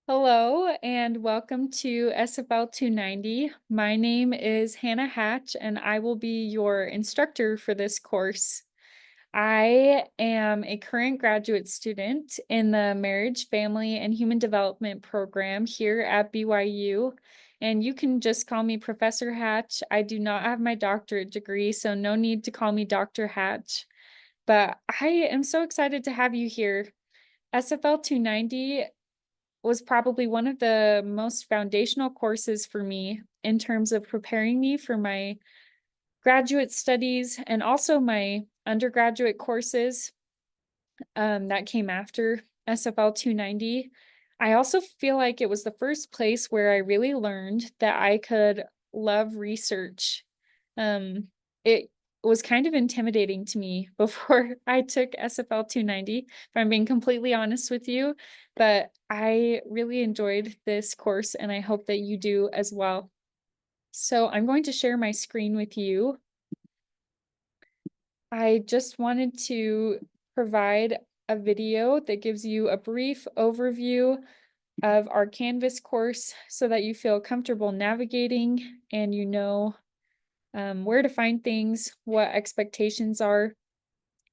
Hello and welcome to SFL 290. My name is Hannah Hatch and I will be your instructor for this course. I am a current graduate student in the Marriage, Family, and Human Development program here at BYU. And you can just call me Professor Hatch. I do not have my doctorate degree, so no need to call me Dr. Hatch. But I am so excited to have you here. SFL 290 was probably one of the most foundational courses for me in terms of preparing me for my graduate studies and also my undergraduate courses that came after SFL 290. I also feel like it was the first place where I really learned that I could love research. Um, it was kind of intimidating to me before I took SFL 290, if I'm being completely honest with you, but I really enjoyed this course and I hope that you do as well. So I'm going to share my screen with you. I just wanted to provide a video that gives you a brief overview of our Canvas course so that you feel comfortable navigating and you know where to find things, what expectations are.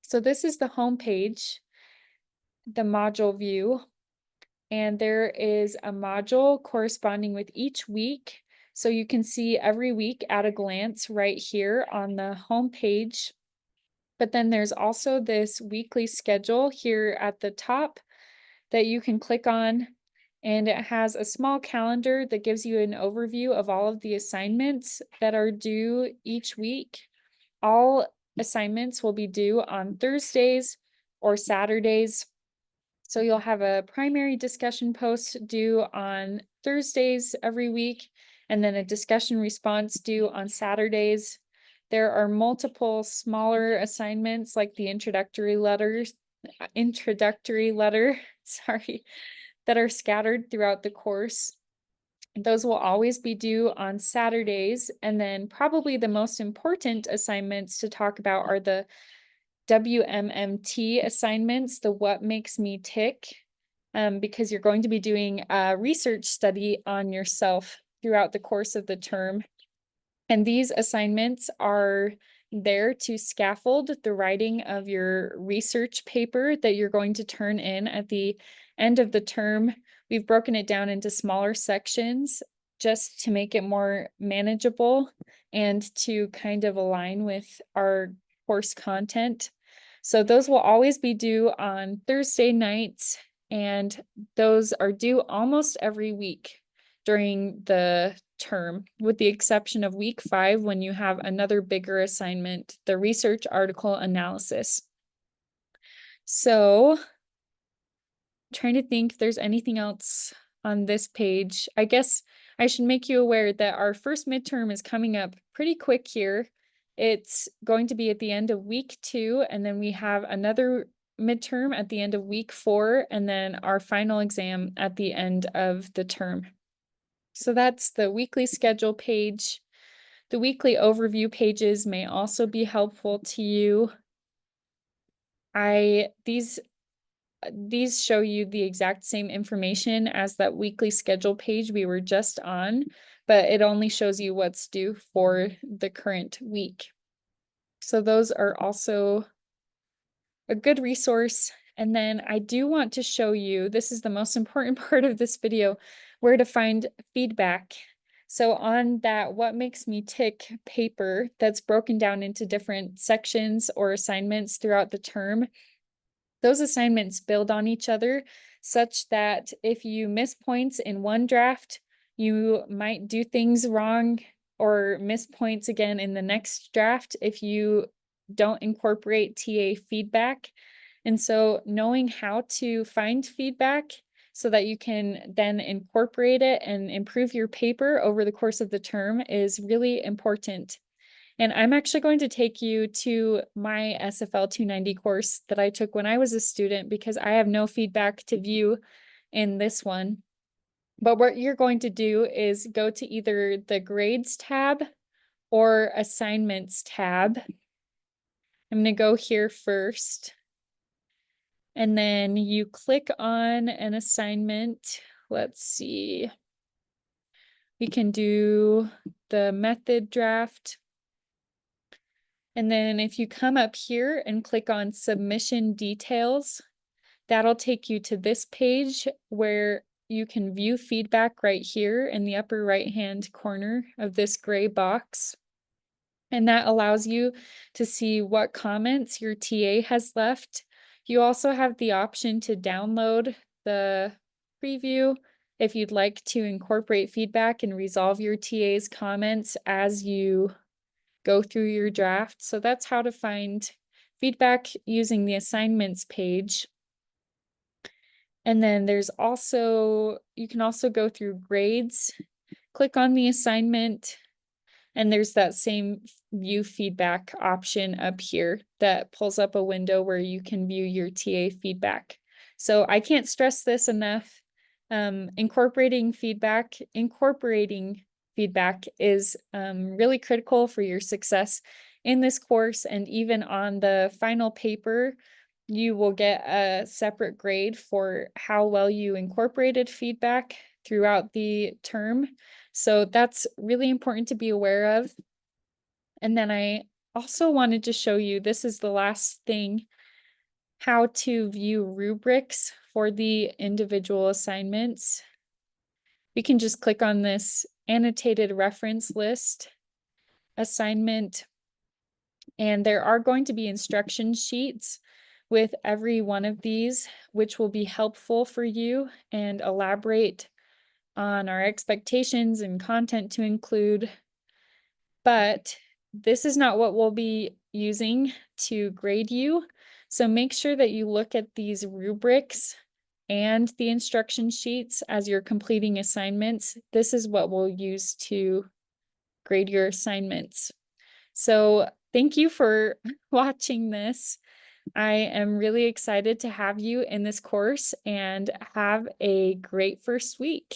So this is the home page, the module view, and there is a module corresponding with each week. So you can see every week at a glance right here on the home page. But then there's also this weekly schedule here at the top that you can click on, and it has a small calendar that gives you an overview of all of the assignments that are due each week. All assignments will be due on Thursdays or Saturdays. So you'll have a primary discussion post due on Thursdays every week, and then a discussion response due on Saturdays. There are multiple smaller assignments like the introductory letter, sorry, that are scattered throughout the course. Those will always be due on Saturdays. And then probably the most important assignments to talk about are the WMMT assignments, the What Makes Me Tick, because you're going to be doing a research study on yourself throughout the course of the term. And these assignments are there to scaffold the writing of your research paper that you're going to turn in at the end of the term. We've broken it down into smaller sections just to make it more manageable and to kind of align with our course content. So those will always be due on Thursday nights, and those are due almost every week during the term, with the exception of week 5 when you have another bigger assignment, the research article analysis. So trying to think if there's anything else on this page. I guess I should make you aware that our first midterm is coming up pretty quick here. It's going to be at the end of week 2, and then we have another midterm at the end of week 4, and then our final exam at the end of the term. So that's the weekly schedule page. The weekly overview pages may also be helpful to you. These show you the exact same information as that weekly schedule page we were just on, but it only shows you what's due for the current week. So those are also a good resource. And then I do want to show you, this is the most important part of this video, where to find feedback. So on that What Makes Me Tick paper that's broken down into different sections or assignments throughout the term, those assignments build on each other such that if you miss points in one draft, you might do things wrong or miss points again in the next draft if you don't incorporate TA feedback. And so knowing how to find feedback so that you can then incorporate it and improve your paper over the course of the term is really important. And I'm actually going to take you to my SFL 290 course that I took when I was a student because I have no feedback to view in this one. But what you're going to do is go to either the grades tab or assignments tab. I'm going to go here first. And then you click on an assignment let's see. We can do the method draft. And then if you come up here and click on submission details, that'll take you to this page where you can view feedback right here in the upper right-hand corner of this gray box. And that allows you to see what comments your TA has left. You also have the option to download the preview if you'd like to incorporate feedback and resolve your TA's comments as you go through your draft. So that's how to find feedback using the assignments page. And then there's also, you can also go through grades, click on the assignment, and there's that same view feedback option up here that pulls up a window where you can view your TA feedback. So I can't stress this enough. Incorporating feedback is really critical for your success in this course. And even on the final paper, you will get a separate grade for how well you incorporated feedback throughout the term. So that's really important to be aware of. And then I also wanted to show you, this is the last thing, how to view rubrics for the individual assignments. We can just click on this annotated reference list assignment, and there are going to be instruction sheets with every one of these, which will be helpful for you and elaborate on our expectations and content to include. But this is not what we'll be using to grade you. So make sure that you look at these rubrics and the instruction sheets as you're completing assignments. This is what we'll use to grade your assignments. So thank you for watching this. I am really excited to have you in this course, and have a great first week.